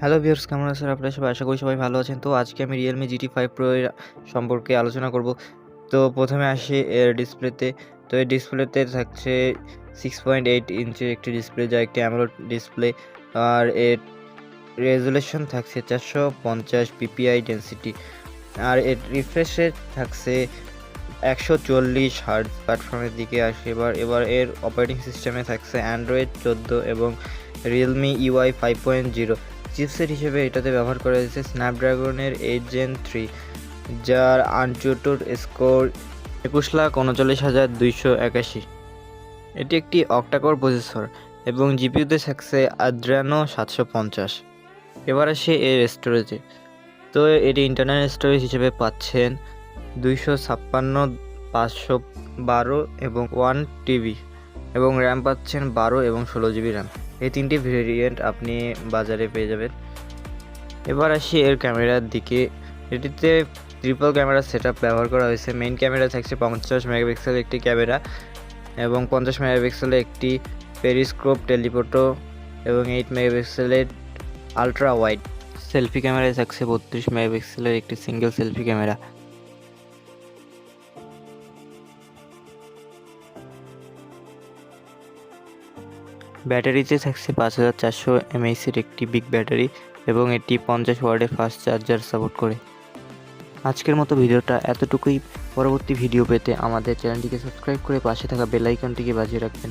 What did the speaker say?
Hello viewers, কেমন আছেন আপনারা সবাই? আশা করি সবাই ভালো আছেন। তো আজকে আমি Realme Gt5 Pro এর সম্পর্কে আলোচনা করব। তো প্রথমে আসি এর ডিসপ্লেতে। তো এই ডিসপ্লেতে থাকছে 6.8 ইঞ্চির একটি ডিসপ্লে, যা একটি অ্যামোলেড ডিসপ্লে। আর এর রেজুলেশন থাকছে 450 পিপিআই ডেনসিটি। আর এর রিফ্রেশ রেট থাকছে 140 হার্টজ। প্ল্যাটফর্মের দিকে আসি এবার এর অপারেটিং সিস্টেমে থাকছে অ্যান্ড্রয়েড 14 এবং Realme UI 5.0। চিপসেট হিসেবে এটাতে ব্যবহার করা হয়েছে স্ন্যাপড্রাগনের 8 Gen 3, যার আনচুটুর স্কোর 21,39,281। এটি একটি অক্টাকোর প্রসেসর এবং জিপিইউতে থাকছে Adreno 750। এবার আসি এর স্টোরেজে। তো এটি ইন্টারনাল স্টোরেজ হিসেবে পাচ্ছেন 256, 512 এবং 1 TB, এবং র্যাম পাচ্ছেন 12 এবং 16 GB র্যাম। এই তিনটি ভেরিয়েন্ট আপনি বাজারে পেয়ে যাবেন। এবার আসি এর ক্যামেরার দিকে। এটিতে ট্রিপল ক্যামেরা সেটআপ ব্যবহার করা হয়েছে। মেইন ক্যামেরা থাকছে 50 মেগাপিক্সেলের একটি ক্যামেরা এবং 50 মেগাপিক্সেলের একটি পেরিস্কোপ টেলিফোটো এবং 8 মেগাপিক্সেলের আলট্রা ওয়াইড। সেলফি ক্যামেরায় থাকছে 32 মেগাপিক্সেলের একটি সিঙ্গেল সেলফি ক্যামেরা। ব্যাটারিতে থাকছে 5400 mAh-এর একটি বিগ ব্যাটারি এবং এটি 50 ওয়াটের ফাস্ট চার্জার সাপোর্ট করে। আজকের মতো ভিডিওটা এতটুকুই। পরবর্তী ভিডিও পেতে আমাদের চ্যানেলটিকে সাবস্ক্রাইব করে পাশে থাকা বেল আইকনটিকে বাজিয়ে রাখবেন।